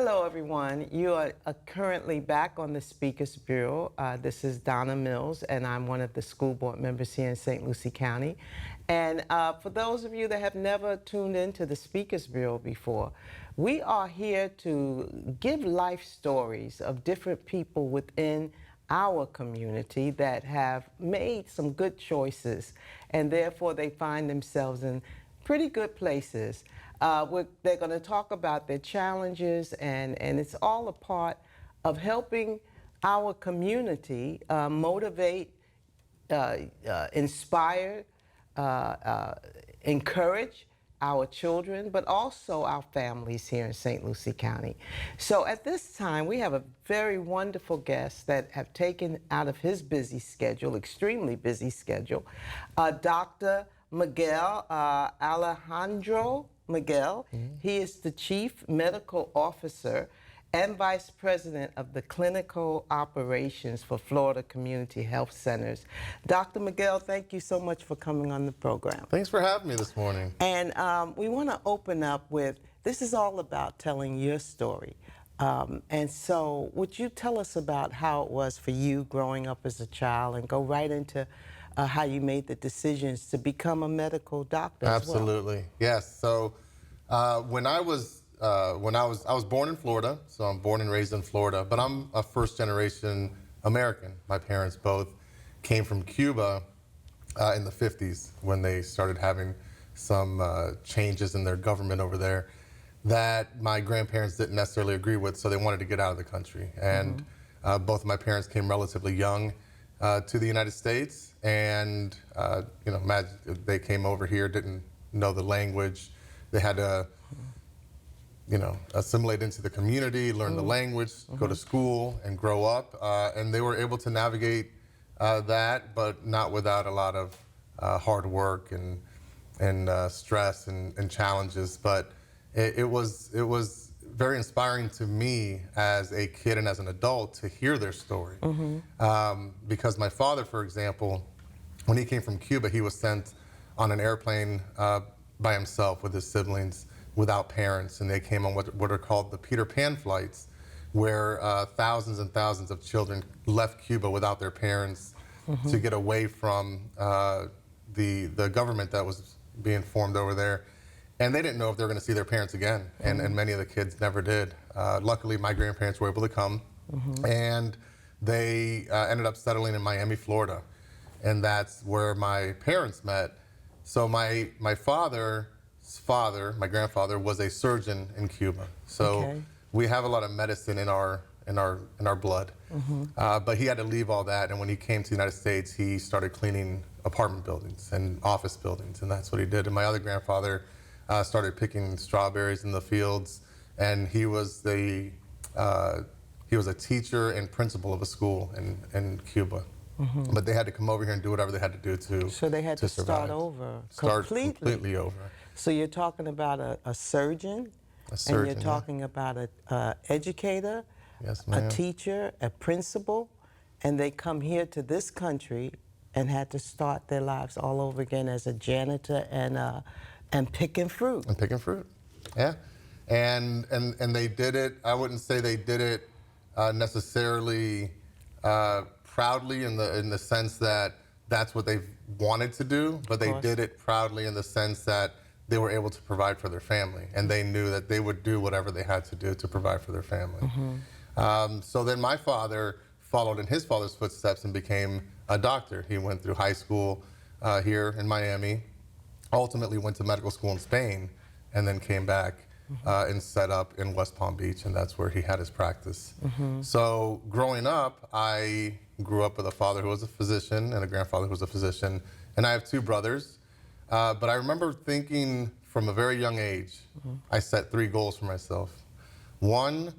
Hello, everyone. You are currently back on the Speakers Bureau. This is Donna Mills, and I'm one of the school board members here in St. Lucie County. And for those of you that have never tuned into the Speakers Bureau before, we are here to give life stories of different people within our community that have made some good choices, and therefore they find themselves in pretty good places. They're going to talk about their challenges, and it's all a part of helping our community motivate, inspire, encourage our children, but also our families here in St. Lucie County. So at this time, we have a very wonderful guest that have taken out of his busy schedule, extremely busy schedule, Dr. Miquel, Alejandro Miquel. He is the Chief Medical Officer and Vice President of the Clinical Operations for Florida Community Health Centers. Dr. Miquel, thank you so much for coming on the program. Thanks for having me this morning. And we want to open up with, this is all about telling your story. And so would you tell us about how it was for you growing up as a child, and go right into how you made the decisions to become a medical doctor as well? Absolutely, yes. So when I was born in Florida, so I'm born and raised in Florida, but I'm a first-generation American. My parents both came from Cuba in the 50s when they started having some changes in their government over there that my grandparents didn't necessarily agree with, so they wanted to get out of the country. And both of my parents came relatively young to the United States, and you know, imagine they came over here, didn't know the language. They had to, you know, assimilate into the community, learn the language, go to school, and grow up. And they were able to navigate that, but not without a lot of hard work and stress and challenges. But it was very inspiring to me as a kid and as an adult to hear their story. Because my father, for example, when he came from Cuba, he was sent on an airplane by himself with his siblings without parents, and they came on what are called the Peter Pan flights, where thousands and thousands of children left Cuba without their parents to get away from the government that was being formed over there. And they didn't know if they were going to see their parents again, and many of the kids never did. Luckily, my grandparents were able to come, and they ended up settling in Miami, Florida, and that's where my parents met. So my father's father, my grandfather, was a surgeon in Cuba. So we have a lot of medicine in our blood. But he had to leave all that, and when he came to the United States, he started cleaning apartment buildings and office buildings, and that's what he did. And my other grandfather started picking strawberries in the fields, and he was a teacher and principal of a school in Cuba. But they had to come over here and do whatever they had to do to So they had to survive. start over Completely over. So you're talking about a surgeon, and you're talking about an educator, Yes, a ma'am. teacher, a principal, and they come here to this country and had to start their lives all over again as a janitor and picking fruit. And picking fruit, yeah. And they did it, I wouldn't say they did it necessarily proudly in the sense that that's what they wanted to do, but they did it proudly in the sense that they were able to provide for their family, and they knew that they would do whatever they had to do to provide for their family. So then my father followed in his father's footsteps and became a doctor. He went through high school here in Miami, ultimately went to medical school in Spain, and then came back and set up in West Palm Beach, and that's where he had his practice. So growing up, I grew up with a father who was a physician and a grandfather who was a physician, and I have two brothers. But I remember thinking from a very young age, I set 3 goals for myself. One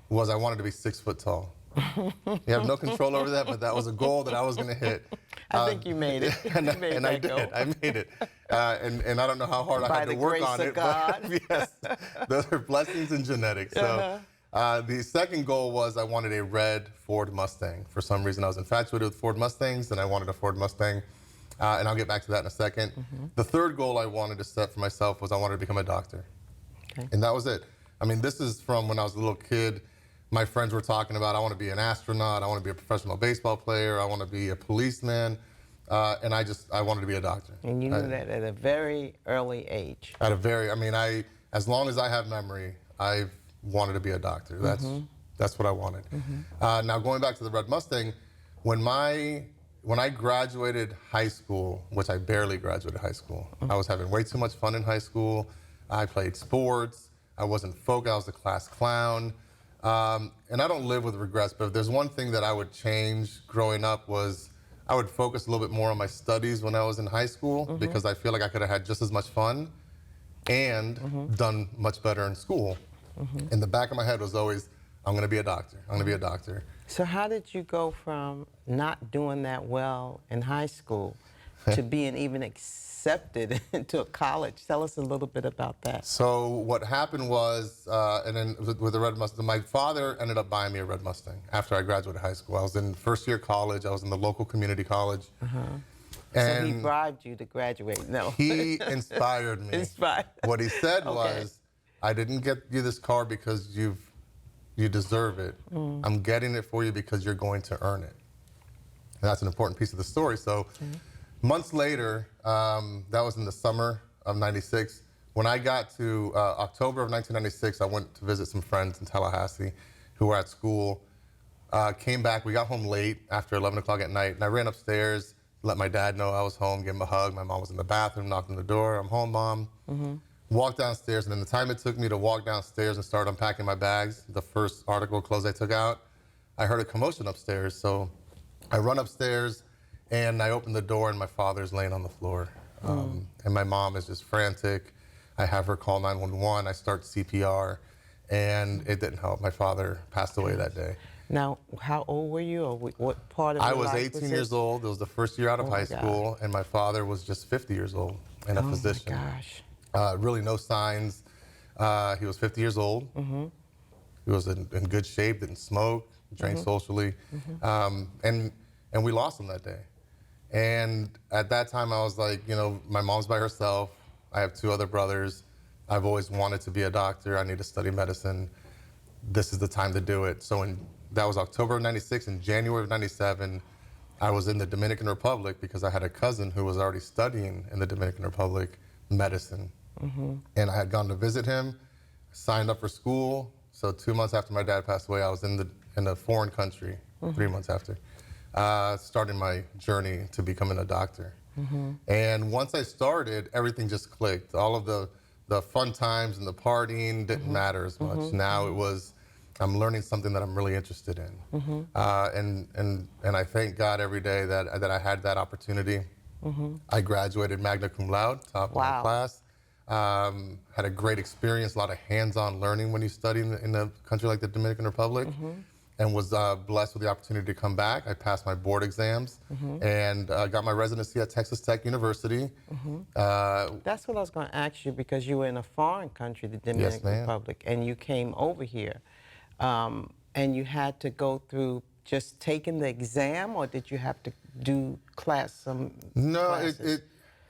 was I wanted to be 6 foot tall. You have no control over that, but that was a goal that I was going to hit. I think you made it. And I did. I made it. And I don't know how hard I had to work on it. By the grace of God. But yes, those are blessings in genetics. So the second goal was I wanted a red Ford Mustang. For some reason, I was infatuated with Ford Mustangs, and I wanted a Ford Mustang. And I'll get back to that in a second. The third goal I wanted to set for myself was I wanted to become a doctor. And that was it. I mean, this is from when I was a little kid. My friends were talking about, I want to be an astronaut, I want to be a professional baseball player, I want to be a policeman, and I wanted to be a doctor. And you knew that at a very early age. At a very, I mean, as long as I have memory, I've wanted to be a doctor. That's what I wanted. Now going back to the Red Mustang, when I graduated high school, which I barely graduated high school, I was having way too much fun in high school. I played sports. I wasn't focused. I was a class clown. And I don't live with regrets, but if there's one thing that I would change growing up was I would focus a little bit more on my studies when I was in high school because I feel like I could have had just as much fun and done much better in school. In the back of my head was always, I'm going to be a doctor. I'm going to be a doctor. So how did you go from not doing that well in high school to being even accepted into a college? Tell us a little bit about that. So what happened was, and then with the Red Mustang, my father ended up buying me a Red Mustang after I graduated high school. I was in first year college. I was in the local community college. So he bribed you to graduate? No. He inspired me. Inspired. What he said was, I didn't get you this car because you deserve it. I'm getting it for you because you're going to earn it. And that's an important piece of the story. So months later, that was in the summer of '96. When I got to October of 1996, I went to visit some friends in Tallahassee who were at school. Came back, we got home late after 11 o'clock at night, and I ran upstairs, let my dad know I was home, gave him a hug. My mom was in the bathroom, knocked on the door. I'm home, Mom. Walked downstairs, and in the time it took me to walk downstairs and start unpacking my bags, the first article of clothes I took out, I heard a commotion upstairs. So I run upstairs, and I open the door, and my father's laying on the floor. And my mom is just frantic. I have her call 911. I start CPR, and it didn't help. My father passed away that day. Now, how old were you, or what part of I your was life 18 years old. It was the first year out of high school, and my father was just 50 years old and a physician. Oh, my gosh. Really no signs. He was 50 years old. He was in good shape, didn't smoke, drank socially. And we lost him that day. And at that time, I was like, you know, my mom's by herself. I have two other brothers. I've always wanted to be a doctor. I need to study medicine. This is the time to do it. So that was October of '96. In January of '97, I was in the Dominican Republic because I had a cousin who was already studying in the Dominican Republic medicine. And I had gone to visit him, signed up for school. So 2 months after my dad passed away, I was in a foreign country, 3 months after, starting my journey to becoming a doctor. And once I started, everything just clicked. All of the fun times and the partying didn't matter as much. Now it was, I'm learning something that I'm really interested in. And I thank God every day that I had that opportunity. I graduated magna cum laude, top of my class. Had a great experience, a lot of hands-on learning when you study in a country like the Dominican Republic, and was blessed with the opportunity to come back. I passed my board exams and got my residency at Texas Tech University. That's what I was going to ask you, because you were in a foreign country, the Dominican Republic, and you came over here, and you had to go through just taking the exam, or did you have to do some classes?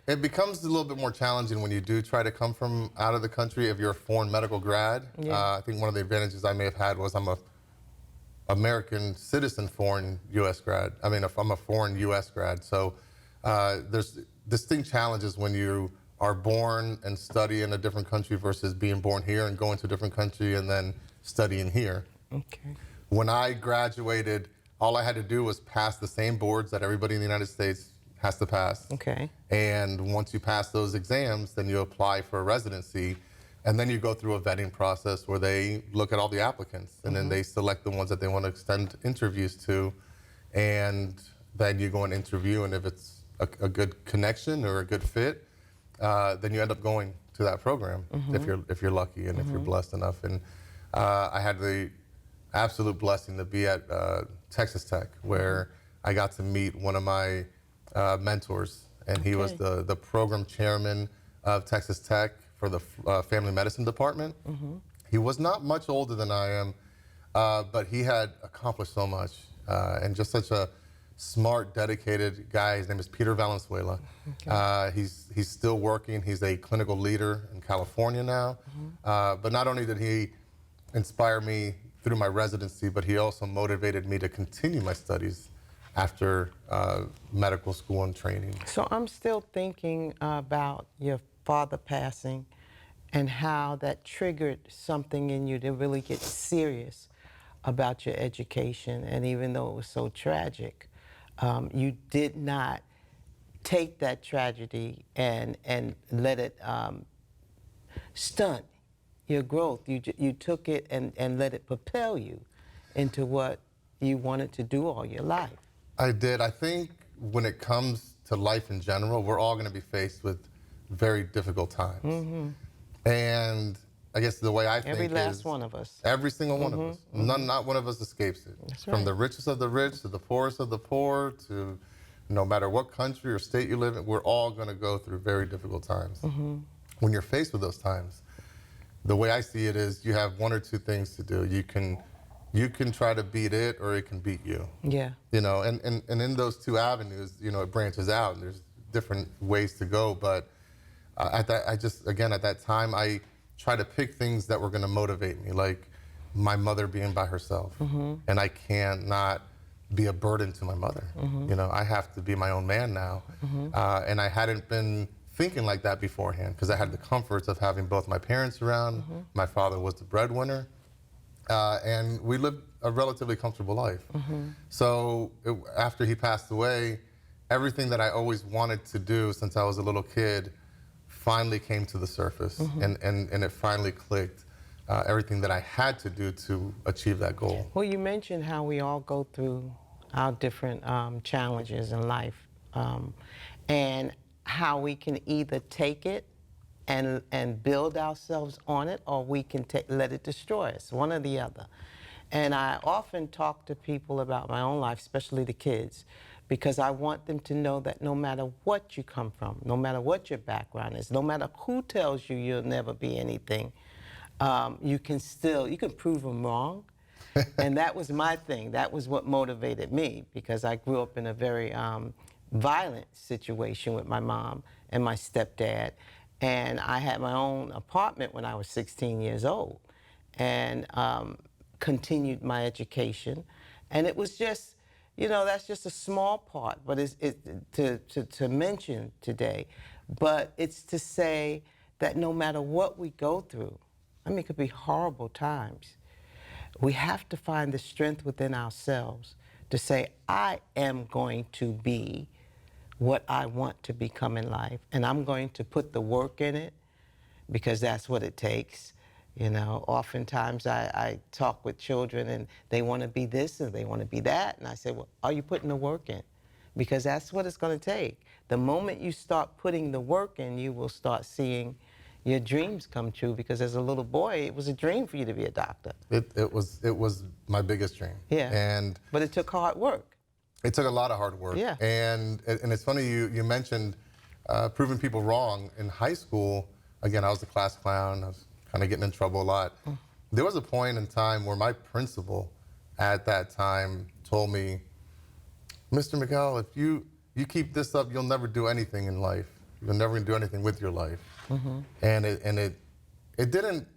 It becomes a little bit more challenging when you do try to come from out of the country if you're a foreign medical grad. I think one of the advantages I may have had was I'm a American citizen foreign U.S. grad. I mean, if I'm a foreign U.S. grad. So there's distinct challenges when you are born and study in a different country versus being born here and going to a different country and then studying here. Okay. When I graduated, all I had to do was pass the same boards that everybody in the United States has to pass. Okay. And once you pass those exams, then you apply for a residency, and then you go through a vetting process where they look at all the applicants, and then they select the ones that they want to extend interviews to, and then you go and interview, and if it's a good connection or a good fit, then you end up going to that program if you're lucky and if you're blessed enough. And I had the absolute blessing to be at Texas Tech, where I got to meet one of my mentors, and he was the program chairman of Texas Tech for the family medicine department. He was not much older than I am, but he had accomplished so much, and just such a smart, dedicated guy. His name is Peter Valenzuela. He's still working. He's a clinical leader in California now. But not only did he inspire me through my residency, but he also motivated me to continue my studies after medical school and training. So I'm still thinking about your father passing and how that triggered something in you to really get serious about your education. And even though it was so tragic, you did not take that tragedy and let it stunt your growth. You took it and let it propel you into what you wanted to do all your life. I did. I think when it comes to life in general, we're all going to be faced with very difficult times. Mm-hmm. And I guess the way I think Every last is one of us. every single one of us. Mm-hmm. Not one of us escapes it. That's From right. the richest of the rich to the poorest of the poor to no matter what country or state you live in, we're all going to go through very difficult times. Mm-hmm. When you're faced with those times, the way I see it is you have one or two things to do. You can try to beat it or it can beat you. Yeah. You know, and in those two avenues, you know, it branches out and there's different ways to go. But at that time, I tried to pick things that were going to motivate me, like my mother being by herself. Mm-hmm. And I can't not be a burden to my mother. Mm-hmm. You know, I have to be my own man now. Mm-hmm. And I hadn't been thinking like that beforehand because I had the comforts of having both my parents around. Mm-hmm. My father was the breadwinner. And we lived a relatively comfortable life. Mm-hmm. So after he passed away, everything that I always wanted to do since I was a little kid finally came to the surface, Mm-hmm. and it finally clicked. Everything that I had to do to achieve that goal. Well, you mentioned how we all go through our different challenges in life, and how we can either take it and build ourselves on it, or we can let it destroy us, one or the other. And I often talk to people about my own life, especially the kids, because I want them to know that no matter what you come from, no matter what your background is, no matter who tells you you'll never be anything, you can prove them wrong. And that was my thing. That was what motivated me, because I grew up in a very violent situation with my mom and my stepdad. And I had my own apartment when I was 16 years old, and continued my education. And it was just, you know, that's just a small part, but to mention today. But it's to say that no matter what we go through, I mean, it could be horrible times, we have to find the strength within ourselves to say, I am going to be what I want to become in life, and I'm going to put the work in it, because that's what it takes. You know, oftentimes I talk with children and they want to be this and they want to be that, and I say, well, are you putting the work in? Because that's what it's going to take. The moment you start putting the work in, you will start seeing your dreams come true, because as a little boy, it was a dream for you to be a doctor. It was my biggest dream. Yeah. But it took hard work. It took a lot of hard work. Yeah. And it's funny you mentioned proving people wrong. In high school, again, I was the class clown. I was kind of getting in trouble a lot. There was a point in time where my principal at that time told me, Mr. Miquel, if you keep this up, you'll never do anything in life. You'll never do anything with your life. Mm-hmm. And it didn't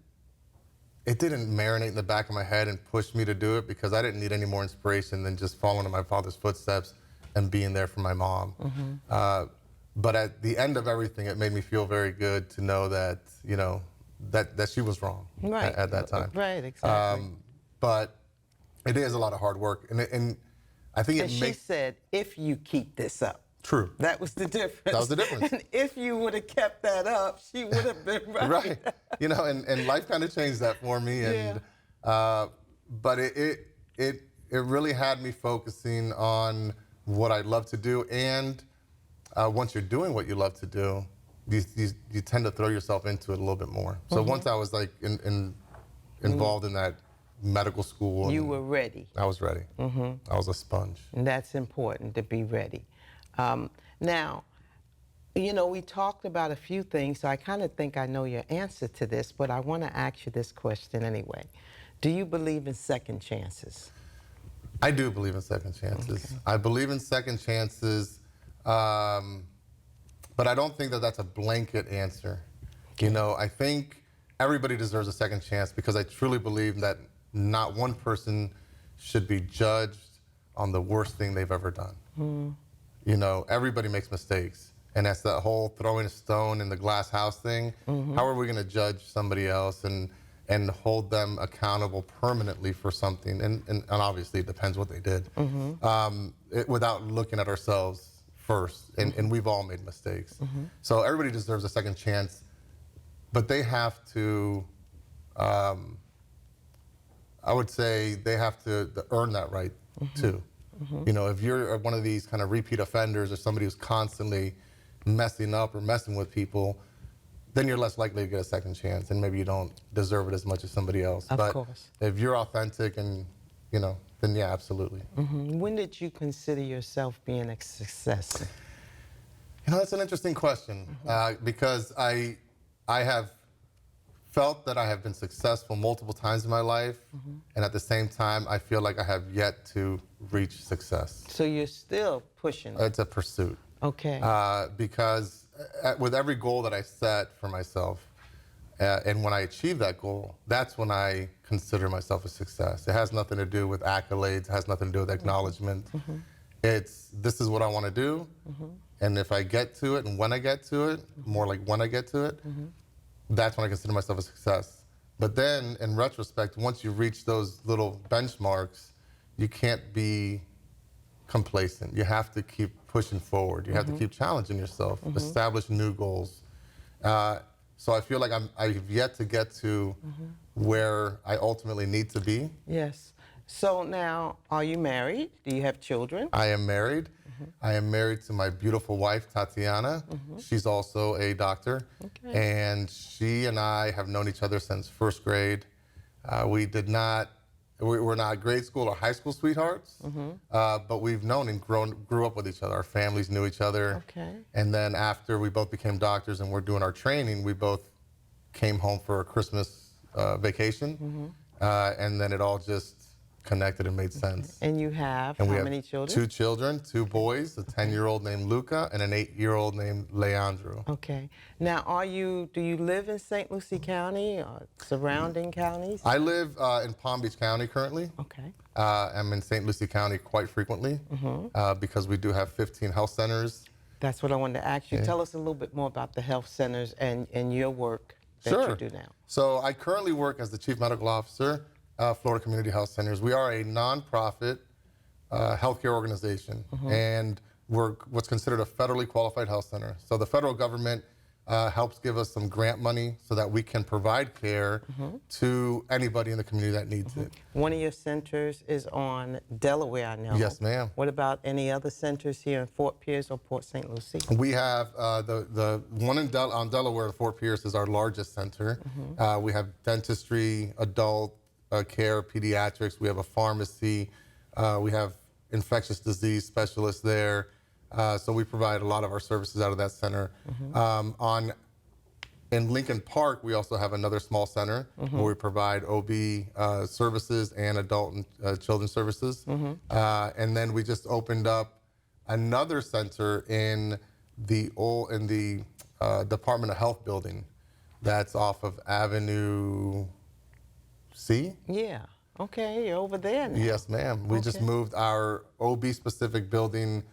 marinate in the back of my head and push me to do it, because I didn't need any more inspiration than just following in my father's footsteps and being there for my mom. Mm-hmm. But at the end of everything, it made me feel very good to know that, you know, that she was wrong Right. at that time. Right, exactly. But it is a lot of hard work. And I think And it she makes... said, if you keep this up. True. That was the difference. That was the difference. And if you would have kept that up, she would have been right. Right. You know, and life kind of changed that for me. And but it really had me focusing on what I love to do. And once you're doing what you love to do, you tend to throw yourself into it a little bit more. So once I was like involved in that medical school, You were ready. I was ready. I was a sponge. And that's important, to be ready. Now, you know, we talked about a few things, so I kind of think I know your answer to this, but I want to ask you this question anyway. Do you believe in second chances? I do believe in second chances. Okay. I believe in second chances, but I don't think that that's a blanket answer. Okay. You know, I think everybody deserves a second chance because I truly believe that not one person should be judged on the worst thing they've ever done. You know, everybody makes mistakes. And that's that whole throwing a stone in the glass house thing. How are we going to judge somebody else and hold them accountable permanently for something? And obviously it depends what they did. Without looking at ourselves first. And we've all made mistakes. So everybody deserves a second chance. But they have to, I would say they have to earn that right too. You know, if you're one of these kind of repeat offenders or somebody who's constantly messing up or messing with people, then you're less likely to get a second chance, and maybe you don't deserve it as much as somebody else. Of but course. If you're authentic and, you know, then yeah, absolutely. When did you consider yourself being a success? You know, that's an interesting question because I have felt that I have been successful multiple times in my life, and at the same time, I feel like I have yet to reach success. So you're still pushing. It's a pursuit. Okay. Because with every goal that I set for myself, and when I achieve that goal, that's when I consider myself a success. It has nothing to do with accolades. It has nothing to do with acknowledgement. It's, this is what I want to do, and if I get to it, and when I get to it, more like when I get to it, that's when I consider myself a success. But then, in retrospect, once you reach those little benchmarks, you can't be complacent. You have to keep pushing forward. You have to keep challenging yourself, establish new goals. So I feel like I've yet to get to where I ultimately need to be. Yes. So now, are you married? Do you have children? I am married. I am married to my beautiful wife, Tatiana. She's also a doctor. Okay. And she and I have known each other since first grade. We were not grade school or high school sweethearts, but we've known and grew up with each other. Our families knew each other. Okay. And then after we both became doctors and we're doing our training, we both came home for a Christmas vacation. And then it all just connected and made sense. And you have And how we have many children? 2 children, 2 boys, a 10-year-old named Luca and an 8-year-old named Leandro. Okay. Now, do you live in St. Lucie County or surrounding counties? I live in Palm Beach County currently. Okay. I'm in St. Lucie County quite frequently because we do have 15 health centers. That's what I wanted to ask you. Yeah. Tell us a little bit more about the health centers and your work that Sure. you do now. So I currently work as the Chief Medical Officer, Florida Community Health Centers. We are a nonprofit healthcare organization, and we're what's considered a federally qualified health center. So the federal government helps give us some grant money so that we can provide care to anybody in the community that needs it. One of your centers is on Delaware, I know. Yes, ma'am. What about any other centers here in Fort Pierce or Port St. Lucie? We have the one on Delaware in Fort Pierce is our largest center. We have dentistry, adult care, pediatrics. We have a pharmacy. We have infectious disease specialists there. So we provide a lot of our services out of that center. In Lincoln Park, we also have another small center where we provide OB services and adult and children's services. And then we just opened up another center in the Department of Health building that's off of Avenue C? Yeah. Okay, you're over there now. Yes, ma'am. We just moved our OB-specific building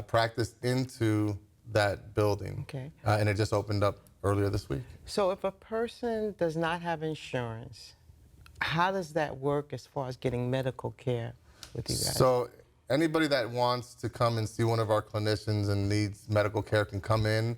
practice into that building. Okay. And it just opened up earlier this week. So if a person does not have insurance, how does that work as far as getting medical care with you guys? So anybody that wants to come and see one of our clinicians and needs medical care can come in.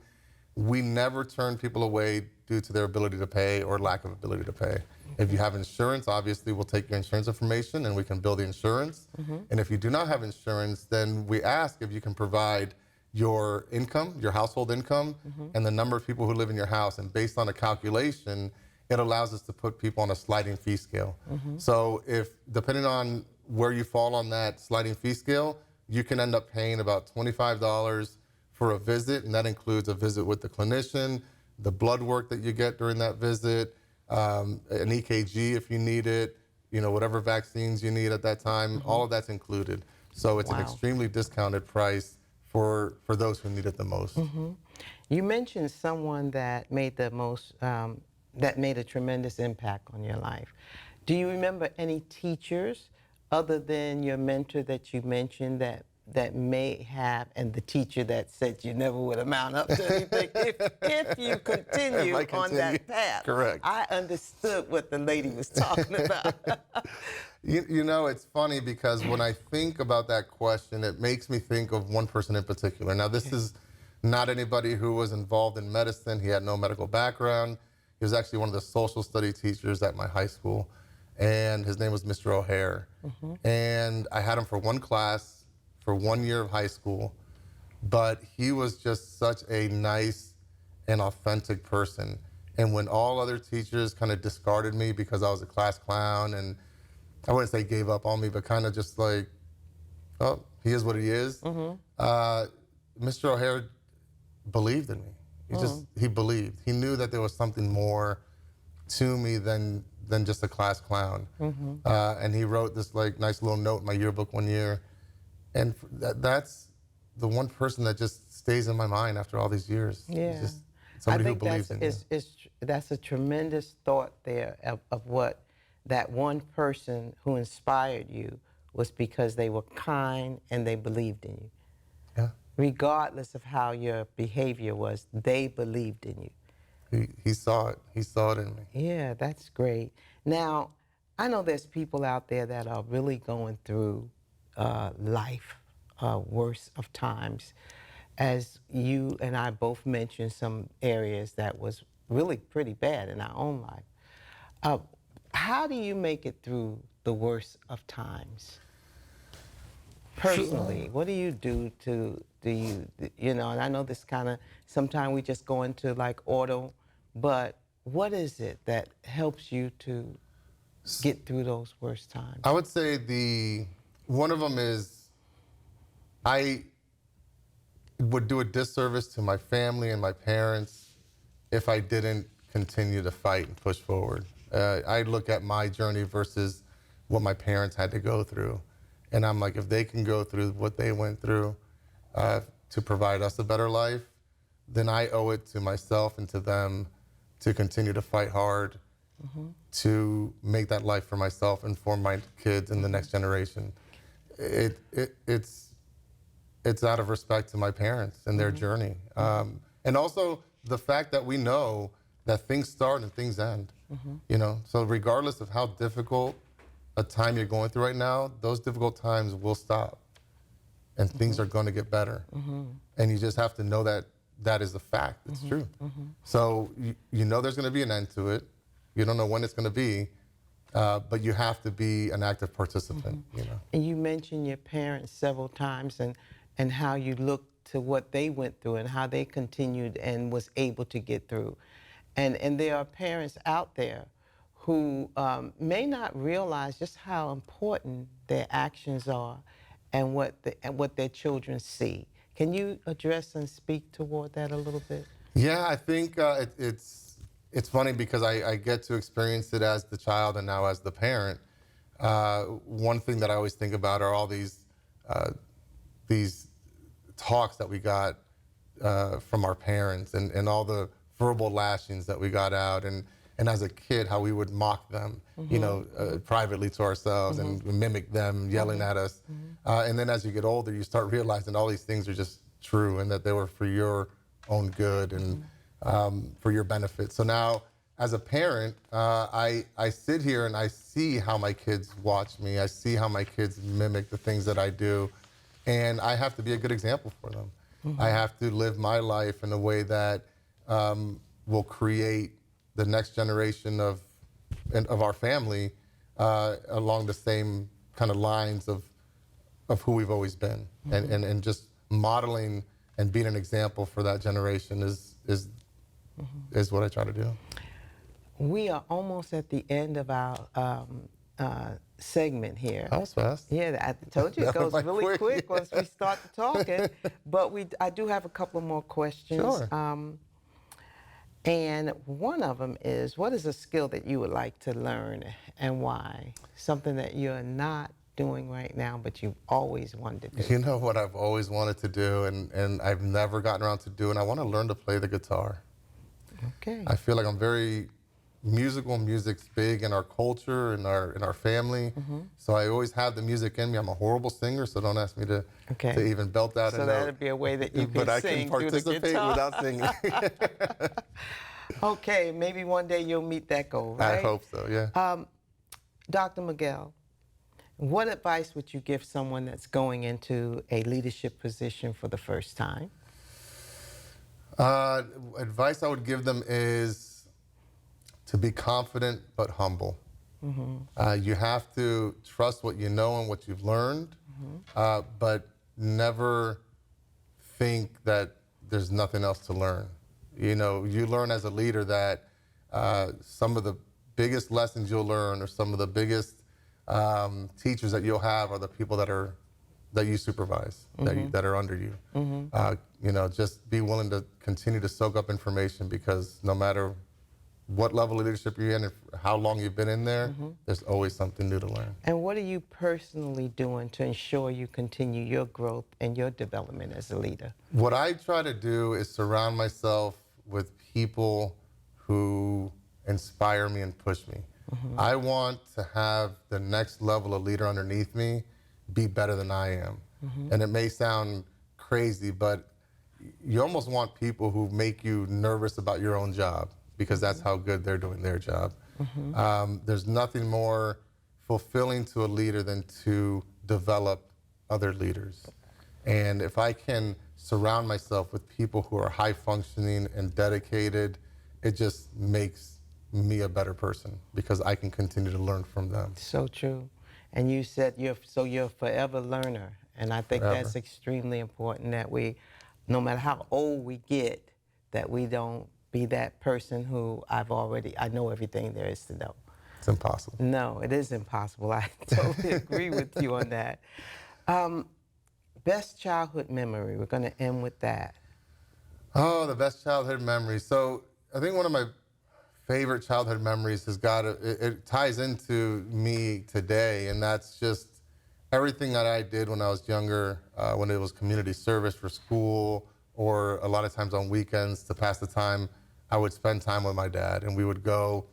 We never turn people away due to their ability to pay or lack of ability to pay. If you have insurance, obviously we'll take your insurance information and we can bill the insurance. And if you do not have insurance, then we ask if you can provide your income, your household income, and the number of people who live in your house. And based on a calculation, it allows us to put people on a sliding fee scale. So if, depending on where you fall on that sliding fee scale, you can end up paying about $25 for a visit, and that includes a visit with the clinician, the blood work that you get during that visit, an EKG if you need it, you know, whatever vaccines you need at that time, all of that's included. So it's an extremely discounted price for those who need it the most. You mentioned someone that made the most that made a tremendous impact on your life. Do you remember any teachers other than your mentor that you mentioned that may have, and the teacher that said you never would amount up to anything if you continue I on continue. that path? Correct. I understood what the lady was talking about. You know, it's funny because when I think about that question, it makes me think of one person in particular. Now, this is not anybody who was involved in medicine. He had no medical background. He was actually one of the social study teachers at my high school, and his name was Mr. O'Hare. And I had him for one class for 1 year of high school, but he was just such a nice and authentic person. And when all other teachers kind of discarded me because I was a class clown, and I wouldn't say gave up on me, but kind of just like, oh, he is what he is. Mr. O'Hare believed in me. He believed. He knew that there was something more to me than just a class clown. And he wrote this like nice little note in my yearbook one year. And that's the one person that just stays in my mind after all these years. Yeah. Just somebody who I think believes in you. that's a tremendous thought there of what that one person who inspired you was because they were kind and they believed in you. Yeah. Regardless of how your behavior was, they believed in you. He saw it. He saw it in me. Yeah, that's great. Now, I know there's people out there that are really going through life, worst of times. As you and I both mentioned some areas that was really pretty bad in our own life. How do you make it through the worst of times? Personally, what do you do and I know this kind of, sometimes we just go into like auto, but what is it that helps you to get through those worst times? I would say one of them is I would do a disservice to my family and my parents if I didn't continue to fight and push forward. I look at my journey versus what my parents had to go through. And I'm like, if they can go through what they went through to provide us a better life, then I owe it to myself and to them to continue to fight hard to make that life for myself and for my kids and the next generation. It's out of respect to my parents and their journey. And also the fact that we know that things start and things end. You know, so regardless of how difficult a time you're going through right now, those difficult times will stop and things are going to get better. And you just have to know that that is a fact. It's true. So you know there's going to be an end to it. You don't know when it's going to be, but you have to be an active participant. You know. And you mentioned your parents several times and how you looked to what they went through and how they continued and was able to get through. And there are parents out there who may not realize just how important their actions are and what their children see. Can you address and speak toward that a little bit? Yeah, I think it's funny because I get to experience it as the child and now as the parent. One thing that I always think about are all these talks that we got from our parents and all the verbal lashings that we got out, and as a kid how we would mock them, you know, privately to ourselves and mimic them yelling at us. And then as you get older, you start realizing all these things are just true and that they were for your own good and for your benefit. So now as a parent, I sit here and I see how my kids watch me. I see how my kids mimic the things that I do. And I have to be a good example for them. I have to live my life in a way that will create the next generation of our family along the same kind of lines of who we've always been. And just modeling and being an example for that generation is what I try to do. We are almost at the end of our segment here. That was fast. Yeah, I told you it goes really quick once we start talking. But I do have a couple more questions. Sure. And one of them is, what is a skill that you would like to learn and why? Something that you're not doing right now, but you've always wanted to do. You know what I've always wanted to do and I've never gotten around to doing? I want to learn to play the guitar. Okay. I feel like I'm very music's big in our culture, in our family. So I always have the music in me. I'm a horrible singer, so don't ask me to even belt out a So note. that'd be a way that you But can I sing can through the participate guitar. without singing. Okay, maybe one day you'll meet that goal, right? I hope so, yeah. Dr. Miguel, what advice would you give someone that's going into a leadership position for the first time? Advice I would give them is to be confident but humble. You have to trust what you know and what you've learned, but never think that there's nothing else to learn. You know, you learn as a leader that some of the biggest lessons you'll learn, or some of the biggest teachers that you'll have, are the people that you supervise, that are under you. You know, just be willing to continue to soak up information, because no matter what level of leadership you're in, how long you've been in there, there's always something new to learn. And what are you personally doing to ensure you continue your growth and your development as a leader? What I try to do is surround myself with people who inspire me and push me. I want to have the next level of leader underneath me be better than I am. And it may sound crazy, but you almost want people who make you nervous about your own job, because that's how good they're doing their job. There's nothing more fulfilling to a leader than to develop other leaders. And if I can surround myself with people who are high functioning and dedicated, it just makes me a better person, because I can continue to learn from them. So true. And you said you're a forever learner. And I think that's extremely important, that we, no matter how old we get, that we don't be that person who I know everything there is to know. It's impossible. No, it is impossible. I totally agree with you on that. Best childhood memory, we're going to end with that. Oh, the best childhood memory. So I think one of my favorite childhood memories it ties into me today, and that's just everything that I did when I was younger, when it was community service for school, or a lot of times on weekends to pass the time. I would spend time with my dad, and we would go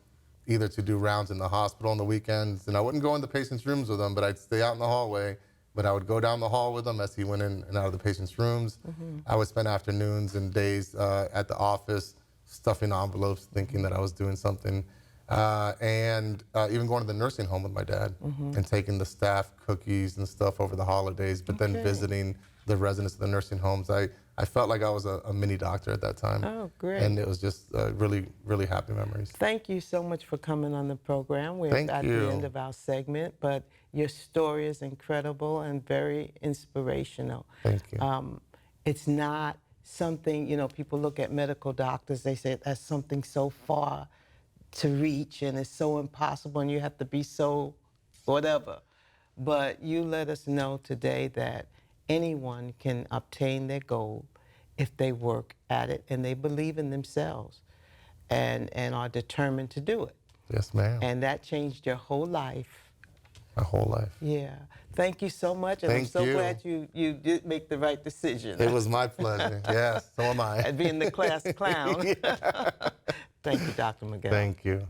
either to do rounds in the hospital on the weekends, and I wouldn't go in the patient's rooms with him, but I'd stay out in the hallway. But I would go down the hall with him as he went in and out of the patient's rooms. I would spend afternoons and days at the office stuffing envelopes, thinking that I was doing something. And even going to the nursing home with my dad and taking the staff cookies and stuff over the holidays, but then visiting the residents of the nursing homes. I felt like I was a mini doctor at that time. Oh, great. And it was just really, really happy memories. Thank you so much for coming on the program. We're Thank at you. the end of our segment, but your story is incredible and very inspirational. Thank you. It's not something, people look at medical doctors, they say that's something so far to reach and it's so impossible and you have to be so whatever. But you let us know today that anyone can obtain their goal if they work at it and they believe in themselves and are determined to do it. Yes, ma'am. And that changed your whole life. My whole life. Yeah. Thank you so much. And I'm Thank so you. glad you did make the right decision. It was my pleasure. Yes, so am I. At being the class clown. Yeah. Thank you, Dr. Miguel. Thank you.